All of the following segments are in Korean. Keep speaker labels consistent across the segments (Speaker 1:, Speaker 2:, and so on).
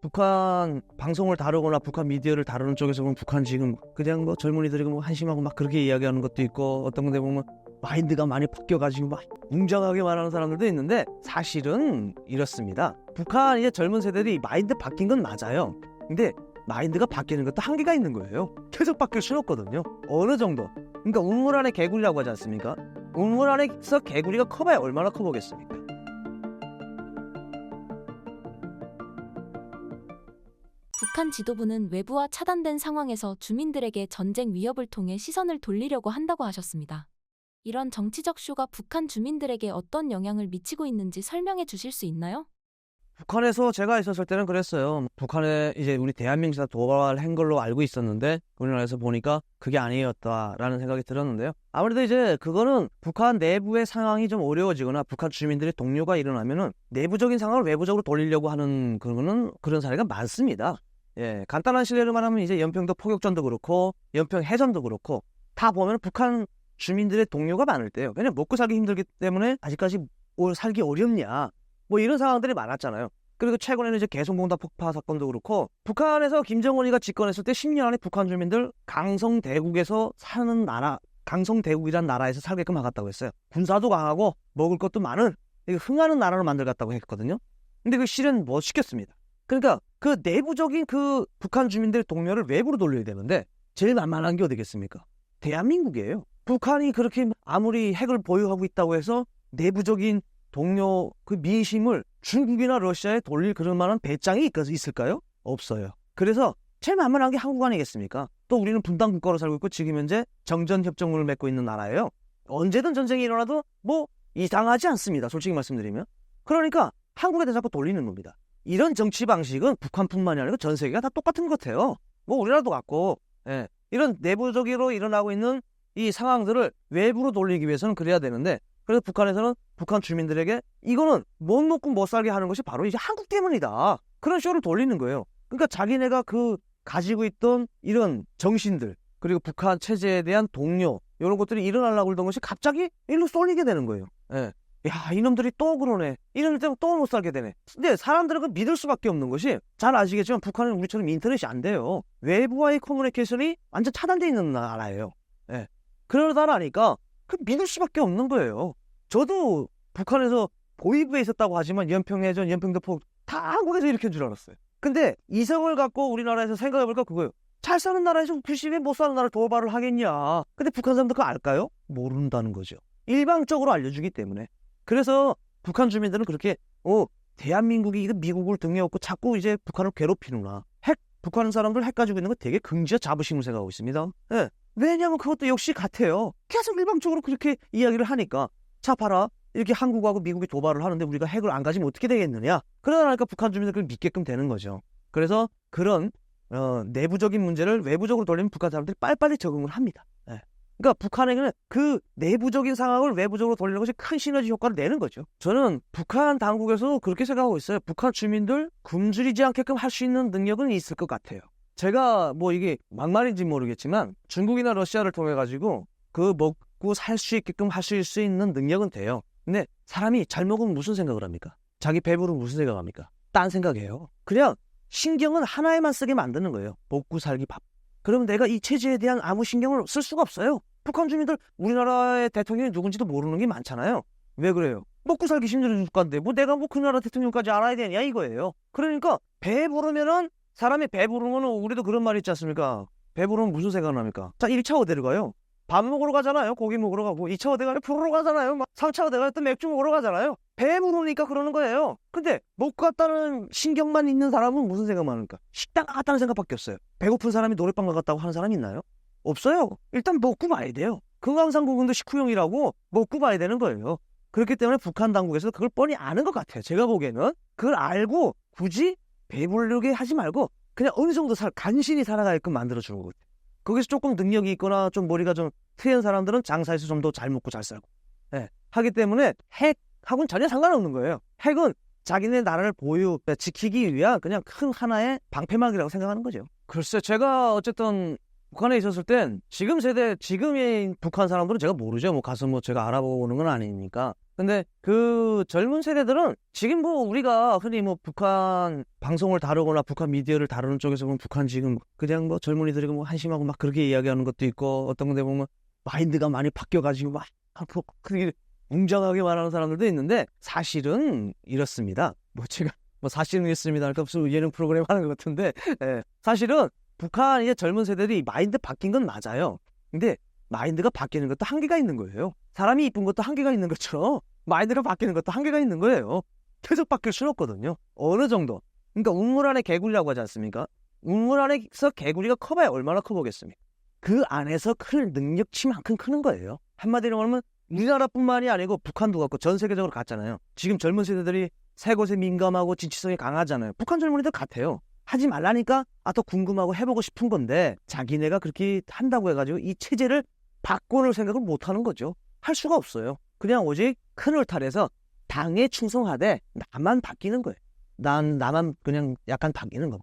Speaker 1: 북한 방송을 다루거나 북한 미디어를 다루는 쪽에서 보면 북한 지금 그냥 뭐 젊은이들이 뭐 한심하고 막 그렇게 이야기하는 것도 있고, 어떤 건데 보면 마인드가 많이 바뀌어가지고 막 웅장하게 말하는 사람들도 있는데, 사실은 이렇습니다. 북한 이제 젊은 세대들이 마인드 바뀐 건 맞아요. 근데 마인드가 바뀌는 것도 한계가 있는 거예요. 계속 바뀔 수는 없거든요. 어느 정도. 그러니까 우물 안에 개구리라고 하지 않습니까? 우물 안에서 개구리가 커봐야 얼마나 커보겠습니까?
Speaker 2: 북한 지도부는 외부와 차단된 상황에서 주민들에게 전쟁 위협을 통해 시선을 돌리려고 한다고 하셨습니다. 이런 정치적 쇼가 북한 주민들에게 어떤 영향을 미치고 있는지 설명해 주실 수 있나요?
Speaker 1: 북한에서 제가 있었을 때는 그랬어요. 북한에 이제 우리 대한민국에서 도발한 걸로 알고 있었는데, 우리나라에서 보니까 그게 아니었다라는 생각이 들었는데요. 아무래도 이제 그거는 북한 내부의 상황이 좀 어려워지거나 북한 주민들의 동요가 일어나면은 내부적인 상황을 외부적으로 돌리려고 하는 그런 사례가 많습니다. 예, 간단한 실례로 말하면 이제 연평도 포격전도 그렇고 연평 해전도 그렇고 다 보면 북한 주민들의 동요가 많을 때요. 왜냐면 먹고 살기 힘들기 때문에 아직까지 살기 어렵냐, 뭐 이런 상황들이 많았잖아요. 그리고 최근에는 이제 개성공단 폭파 사건도 그렇고, 북한에서 김정은이가 집권했을 때 10년 안에 북한 주민들 강성대국에서 사는 나라, 강성대국이란 나라에서 살게끔 하겠다고 했어요. 군사도 강하고 먹을 것도 많은 흥하는 나라로 만들겠다고 했거든요. 근데 그 실은 못 시켰습니다. 그러니까 그 내부적인 그 북한 주민들의 동료를 외부로 돌려야 되는데, 제일 만만한 게 어디겠습니까? 대한민국이에요. 북한이 그렇게 아무리 핵을 보유하고 있다고 해서 내부적인 동료 그 민심을 중국이나 러시아에 돌릴 그런 만한 배짱이 있을까요? 없어요. 그래서 제일 만만한 게 한국 아니겠습니까? 또 우리는 분단 국가로 살고 있고 지금 현재 정전협정을 맺고 있는 나라예요. 언제든 전쟁이 일어나도 뭐 이상하지 않습니다. 솔직히 말씀드리면. 그러니까 한국에 대해서 자꾸 돌리는 겁니다. 이런 정치 방식은 북한뿐만이 아니고 전 세계가 다 똑같은 것 같아요. 뭐 우리나라도 같고, 예. 이런 내부적으로 일어나고 있는 이 상황들을 외부로 돌리기 위해서는 그래야 되는데, 그래서 북한에서는 북한 주민들에게 이거는 못 먹고 못 살게 하는 것이 바로 이제 한국 때문이다, 그런 쇼를 돌리는 거예요. 그러니까 자기네가 그 가지고 있던 이런 정신들, 그리고 북한 체제에 대한 동요, 이런 것들이 일어나려고 그러던 것이 갑자기 일로 쏠리게 되는 거예요. 예. 야, 이놈들이 또 그러네, 이놈들 때문에 또 못 살게 되네. 근데 사람들은 그 믿을 수밖에 없는 것이, 잘 아시겠지만 북한은 우리처럼 인터넷이 안 돼요. 외부와의 커뮤니케이션이 완전 차단되어 있는 나라예요. 예. 그러다 나니까 그 믿을 수밖에 없는 거예요. 저도 북한에서 보위부에 있었다고 하지만 연평해전, 연평도포 다 한국에서 일으킨 줄 알았어요. 근데 이성을 갖고 우리나라에서 생각해볼까 그거예요. 잘 사는 나라에서 굳이 왜 못 사는 나라를 도발을 하겠냐. 근데 북한 사람들 그거 알까요? 모른다는 거죠. 일방적으로 알려주기 때문에. 그래서 북한 주민들은 그렇게 대한민국이 이거 미국을 등에 업고 자꾸 이제 북한을 괴롭히는구나. 북한 사람들 핵 가지고 있는 거 되게 긍지와 자부심을 생각하고 있습니다. 예. 왜냐하면 그것도 역시 같아요. 계속 일방적으로 그렇게 이야기를 하니까, 자 봐라, 이렇게 한국하고 미국이 도발을 하는데 우리가 핵을 안 가지면 어떻게 되겠느냐. 그러다 보니까 북한 주민들 그걸 믿게끔 되는 거죠. 그래서 그런 내부적인 문제를 외부적으로 돌리면 북한 사람들이 빨리빨리 적응을 합니다. 예. 그러니까 북한에게는 그 내부적인 상황을 외부적으로 돌리는 것이 큰 시너지 효과를 내는 거죠. 저는 북한 당국에서도 그렇게 생각하고 있어요. 북한 주민들 굶주리지 않게끔 할 수 있는 능력은 있을 것 같아요. 제가 뭐 이게 막말인지 모르겠지만 중국이나 러시아를 통해 가지고 그 먹고 살 수 있게끔 하실 수 있는 능력은 돼요. 근데 사람이 잘 먹으면 무슨 생각을 합니까? 자기 배부르면 무슨 생각합니까? 딴 생각해요. 그냥 신경은 하나에만 쓰게 만드는 거예요. 먹고 살기 밥. 그러면 내가 이 체제에 대한 아무 신경을 쓸 수가 없어요. 북한 주민들 우리나라의 대통령이 누군지도 모르는 게 많잖아요. 왜 그래요? 먹고 살기 힘든 국가인데 뭐 내가 뭐 그 나라 대통령까지 알아야 되냐 이거예요. 그러니까 배부르면은, 사람이 배부르면 우리도 그런 말 있지 않습니까? 배부르면 무슨 생각을 합니까? 자, 1차 어디로 가요? 밥 먹으러 가잖아요. 고기 먹으러 가고. 2차 어디 가요? 풀으러 가잖아요. 3차 어디 가요? 또 맥주 먹으러 가잖아요. 배부르니까 그러는 거예요. 근데 먹고 갔다는 신경만 있는 사람은 무슨 생각만 합니까? 식당 갔다는 생각밖에 없어요. 배고픈 사람이 노래방 가갔다고 하는 사람이 있나요? 없어요. 일단 먹고 봐야 돼요. 금강산국은도 식후용이라고 먹고 봐야 되는 거예요. 그렇기 때문에 북한 당국에서 그걸 뻔히 아는 것 같아요. 제가 보기에는. 그걸 알고 굳이 배부르게 하지 말고 그냥 어느 정도 간신히 살아가게끔 만들어주는 것 같아요. 거기서 조금 능력이 있거나 좀 머리가 좀 트인 사람들은 장사에서 좀 더 잘 먹고 잘 살고, 예, 하기 때문에 핵하고는 전혀 상관없는 거예요. 핵은 자기네 나라를 지키기 위한 그냥 큰 하나의 방패막이라고 생각하는 거죠. 글쎄, 제가 어쨌든 북한에 있었을 땐 지금의 북한 사람들은 제가 모르죠. 뭐 가서 뭐 제가 알아보는 건 아니니까. 근데 그 젊은 세대들은 지금 뭐 우리가 흔히 뭐 북한 방송을 다루거나 북한 미디어를 다루는 쪽에서 보면 북한 지금 그냥 뭐 젊은이들이 뭐 한심하고 막 그렇게 이야기하는 것도 있고 어떤 데 보면 마인드가 많이 바뀌어가지고 막 그게 웅장하게 말하는 사람들도 있는데 사실은 이렇습니다. 뭐 제가 뭐 사실은 있습니다. 그러니까 무슨 예능 프로그램 하는 것 같은데 예. 사실은 북한의 젊은 세대들이 마인드 바뀐 건 맞아요. 근데 마인드가 바뀌는 것도 한계가 있는 거예요. 사람이 이쁜 것도 한계가 있는 것처럼 마인드가 바뀌는 것도 한계가 있는 거예요. 계속 바뀔 수는 없거든요. 어느 정도. 그러니까 우물 안에 개구리라고 하지 않습니까? 우물 안에서 개구리가 커봐야 얼마나 커보겠습니까? 그 안에서 클 능력치만큼 크는 거예요. 한마디로 말하면 우리나라뿐만이 아니고 북한도 같고 전 세계적으로 같잖아요. 지금 젊은 세대들이 새 것에 민감하고 진취성이 강하잖아요. 북한 젊은이들 같아요. 하지 말라니까 더 궁금하고 해보고 싶은 건데 자기네가 그렇게 한다고 해가지고 이 체제를 바꿔놓을 생각을 못하는 거죠. 할 수가 없어요. 그냥 오직 큰 울타리에서 당에 충성하되 나만 바뀌는 거예요. 나만 그냥 약간 바뀌는 거.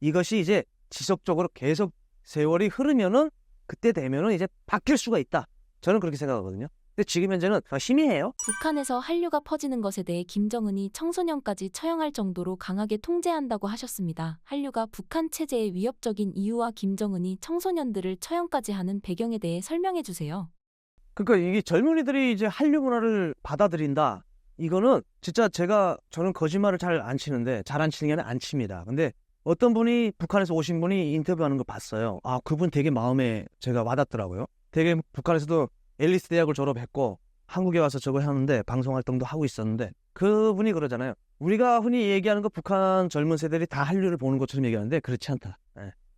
Speaker 1: 이것이 이제 지속적으로 계속 세월이 흐르면은 그때 되면은 이제 바뀔 수가 있다. 저는 그렇게 생각하거든요. 근데 지금 현재는 희미해요.
Speaker 2: 북한에서 한류가 퍼지는 것에 대해 김정은이 청소년까지 처형할 정도로 강하게 통제한다고 하셨습니다. 한류가 북한 체제에 위협적인 이유와 김정은이 청소년들을 처형까지 하는 배경에 대해 설명해 주세요.
Speaker 1: 그러니까 이게 젊은이들이 이제 한류 문화를 받아들인다. 이거는 진짜 저는 거짓말을 잘 안 치는데 잘 안 치는 게 아니라 안 칩니다. 근데 어떤 분이 북한에서 오신 분이 인터뷰하는 거 봤어요. 그분 되게 마음에 제가 와닿더라고요. 되게 북한에서도 앨리스 대학을 졸업했고 한국에 와서 저거 하는데 방송 활동도 하고 있었는데 그분이 그러잖아요. 우리가 흔히 얘기하는 거 북한 젊은 세대들이 다 한류를 보는 것처럼 얘기하는데 그렇지 않다.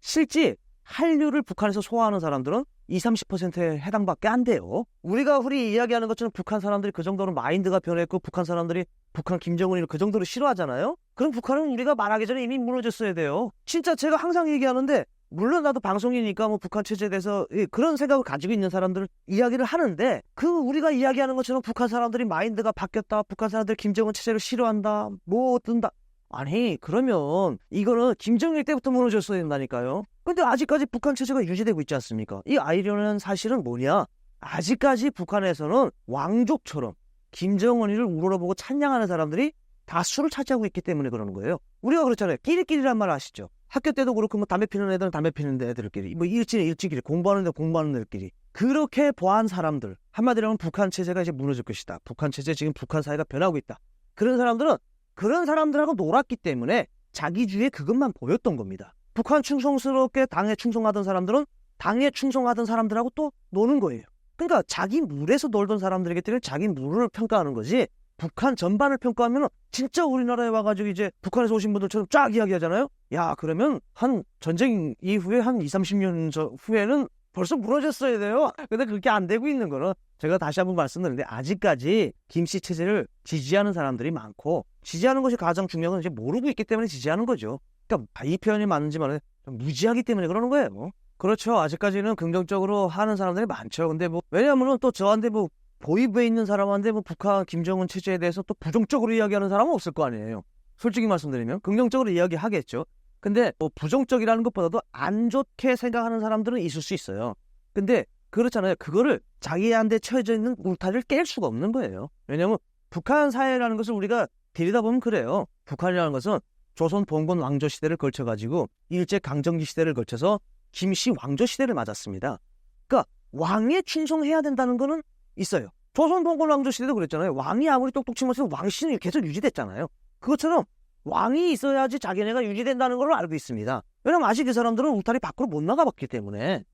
Speaker 1: 실제 한류를 북한에서 소화하는 사람들은 20-30%에 해당밖에 안 돼요. 우리가 흔히 이야기하는 것처럼 북한 사람들이 그 정도로 마인드가 변했고 북한 사람들이 북한 김정은이를 그 정도로 싫어하잖아요. 그럼 북한은 우리가 말하기 전에 이미 무너졌어야 돼요. 진짜 제가 항상 얘기하는데 물론 나도 방송이니까 뭐 북한 체제에 대해서 그런 생각을 가지고 있는 사람들 이야기를 하는데 우리가 이야기하는 것처럼 북한 사람들이 마인드가 바뀌었다. 북한 사람들이 김정은 체제를 싫어한다. 뭐 어떤다. 아니 그러면 이거는 김정일 때부터 무너졌어야 된다니까요. 근데 아직까지 북한 체제가 유지되고 있지 않습니까? 이 아이러니한 사실은 뭐냐? 아직까지 북한에서는 왕족처럼 김정은이를 우러러보고 찬양하는 사람들이 다수를 차지하고 있기 때문에 그러는 거예요. 우리가 그렇잖아요. 끼리끼리란 말 아시죠? 학교 때도 그렇고 뭐 담배 피는 애들은 담배 피는 애들끼리 뭐 일진끼리 공부하는 애들끼리 그렇게 보한 사람들 한마디로 하면 북한 체제가 이제 무너질 것이다. 북한 체제 지금 북한 사회가 변하고 있다. 그런 사람들은 그런 사람들하고 놀았기 때문에 자기 주위에 그것만 보였던 겁니다. 북한 충성스럽게 당에 충성하던 사람들은 당에 충성하던 사람들하고 또 노는 거예요. 그러니까 자기 물에서 놀던 사람들에게 때문에 자기 물을 평가하는 거지 북한 전반을 평가하면 진짜 우리나라에 와가지고 이제 북한에서 오신 분들처럼 쫙 이야기하잖아요. 야 그러면 한 전쟁 이후에 한 20-30년 후에는 벌써 무너졌어야 돼요. 근데 그렇게 안 되고 있는 거는 제가 다시 한번 말씀드리는데 아직까지 김씨 체제를 지지하는 사람들이 많고 지지하는 것이 가장 중요한 건 이제 모르고 있기 때문에 지지하는 거죠. 그러니까 이 표현이 맞는지만 무지하기 때문에 그러는 거예요. 그렇죠. 아직까지는 긍정적으로 하는 사람들이 많죠. 근데 뭐 왜냐하면 또 저한테 뭐 보위부에 있는 사람한테 뭐 북한 김정은 체제에 대해서 또 부정적으로 이야기하는 사람은 없을 거 아니에요. 솔직히 말씀드리면 긍정적으로 이야기하겠죠. 근데 뭐 부정적이라는 것보다도 안 좋게 생각하는 사람들은 있을 수 있어요. 근데 그렇잖아요. 그거를 자기한테 처해져 있는 울타리를 깰 수가 없는 거예요. 왜냐하면 북한 사회라는 것을 우리가 들이다 보면 그래요. 북한이라는 것은 조선 봉건 왕조 시대를 걸쳐가지고 일제 강점기 시대를 걸쳐서 김씨 왕조 시대를 맞았습니다. 그러니까 왕에 충성해야 된다는 거는 있어요. 조선 봉건 왕조 시대도 그랬잖아요. 왕이 아무리 똑똑치면 왕실은 계속 유지됐잖아요. 그것처럼 왕이 있어야지 자기네가 유지된다는 걸 알고 있습니다. 왜냐면 아직 이 사람들은 울타리 밖으로 못 나가봤기 때문에.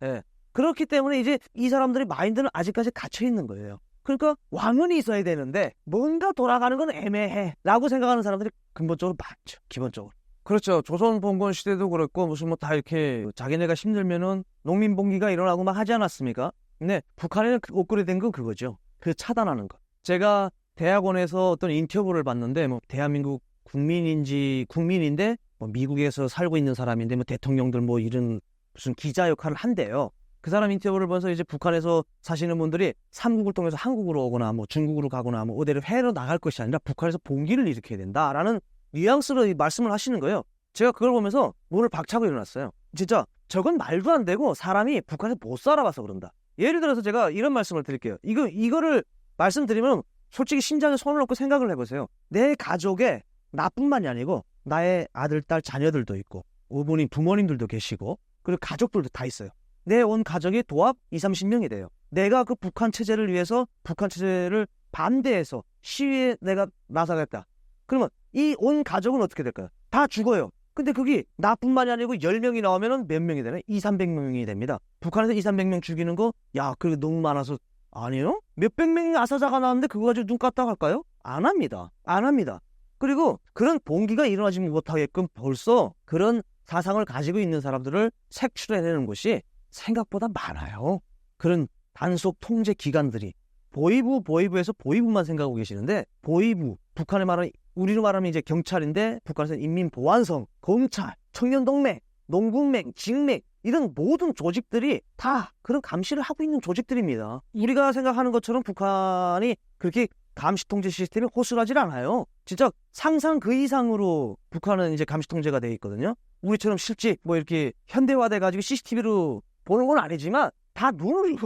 Speaker 1: 그렇기 때문에 이제 이 사람들의 마인드는 아직까지 갇혀 있는 거예요. 그러니까 왕은 있어야 되는데 뭔가 돌아가는 건 애매해 라고 생각하는 사람들이 근본적으로 많죠. 기본적으로. 그렇죠. 조선 봉건 시대도 그렇고 무슨 뭐 다 이렇게 자기네가 힘들면은 농민봉기가 일어나고 막 하지 않았습니까? 근데 북한에는 업그레이드 된 건 그거죠. 그 차단하는 거. 제가 대학원에서 어떤 인터뷰를 봤는데 뭐 대한민국 국민인데 뭐 미국에서 살고 있는 사람인데 뭐 대통령들 뭐 이런 무슨 기자 역할을 한대요. 그 사람 인터뷰를 보면서 이제 북한에서 사시는 분들이 삼국을 통해서 한국으로 오거나 뭐 중국으로 가거나 뭐 어디를 해외로 나갈 것이 아니라 북한에서 봉기를 일으켜야 된다라는 뉘앙스로 말씀을 하시는 거예요. 제가 그걸 보면서 문을 박차고 일어났어요. 진짜 저건 말도 안 되고 사람이 북한에서 못 살아봐서 그런다. 예를 들어서 제가 이런 말씀을 드릴게요. 이거를 말씀드리면 솔직히 심장에 손을 얹고 생각을 해보세요. 내 가족에 나뿐만이 아니고 나의 아들, 딸, 자녀들도 있고 어머님, 부모님들도 계시고 그리고 가족들도 다 있어요. 내 온 가족이 도합 20-30명이 돼요. 내가 그 북한 체제를 위해서 북한 체제를 반대해서 시위에 내가 나서겠다. 그러면 이 온 가족은 어떻게 될까요? 다 죽어요. 근데 그게 나뿐만이 아니고 10명이 나오면 몇 명이 되나요? 200-300명이 됩니다. 북한에서 200-300명 죽이는 거, 야, 그게 너무 많아서 아니에요? 몇백 명이 아사자가 나왔는데 그거 가지고 눈 깠다 할까요? 안 합니다. 안 합니다. 그리고 그런 봉기가 일어나지 못하게끔 벌써 그런 사상을 가지고 있는 사람들을 색출해내는 곳이 생각보다 많아요. 그런 단속 통제 기관들이 보위부에서 보위부만 생각하고 계시는데 보위부, 북한에 말하는 우리로 말하면 이제 경찰인데 북한에서는 인민보안성, 검찰, 청년동맹, 농군맹, 직맹 이런 모든 조직들이 다 그런 감시를 하고 있는 조직들입니다. 우리가 생각하는 것처럼 북한이 그렇게 감시 통제 시스템이 호술하지 않아요. 진짜 상상 그 이상으로 북한은 이제 감시 통제가 돼 있거든요. 우리처럼 실제 뭐 이렇게 현대화돼 가지고 CCTV로 보는 건 아니지만 다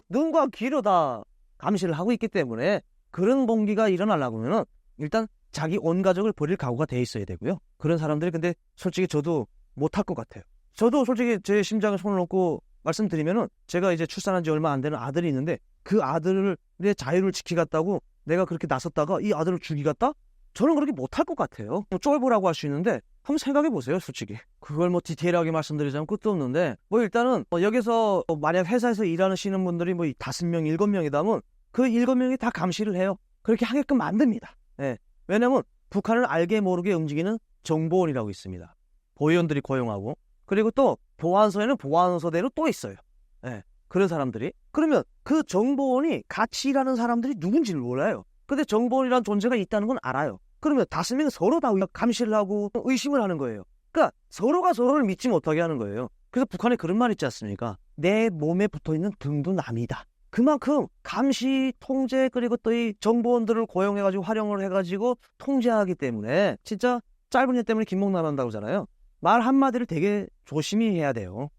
Speaker 1: 눈과 귀로 다 감시를 하고 있기 때문에 그런 봉기가 일어나려면 일단 자기 온 가족을 버릴 각오가 돼 있어야 되고요. 그런 사람들이 근데 솔직히 저도 못할 것 같아요. 저도 솔직히 제 심장에 손을 얹고 말씀드리면은 제가 이제 출산한 지 얼마 안 되는 아들이 있는데 그 아들의 자유를 지키겠다고 내가 그렇게 나섰다가 이 아들을 죽이겠다? 저는 그렇게 못할 것 같아요. 쫄보라고 할 수 있는데 한번 생각해 보세요, 솔직히. 그걸 뭐 디테일하게 말씀드리자면 끝도 없는데 뭐 일단은 여기서 만약 회사에서 일하시는 분들이 뭐 5명, 7명이다면 그 7명이 다 감시를 해요. 그렇게 하게끔 만듭니다. 예. 왜냐면 북한을 알게 모르게 움직이는 정보원이라고 있습니다. 보위원들이 고용하고 그리고 또 보안소에는 보안소대로 또 있어요. 예. 그런 사람들이. 그러면 그 정보원이 같이 일하는 사람들이 누군지를 몰라요. 근데 정보원이라는 존재가 있다는 건 알아요. 그러면 5명이 서로 다 감시를 하고 의심을 하는 거예요. 그러니까 서로가 서로를 믿지 못하게 하는 거예요. 그래서 북한에 그런 말 있지 않습니까? 내 몸에 붙어있는 등도 남이다. 그만큼 감시, 통제 그리고 또 이 정보원들을 고용해가지고 활용을 해가지고 통제하기 때문에 진짜 짧은 년 때문에 김목 나간다고 하잖아요. 말 한마디를 되게 조심히 해야 돼요.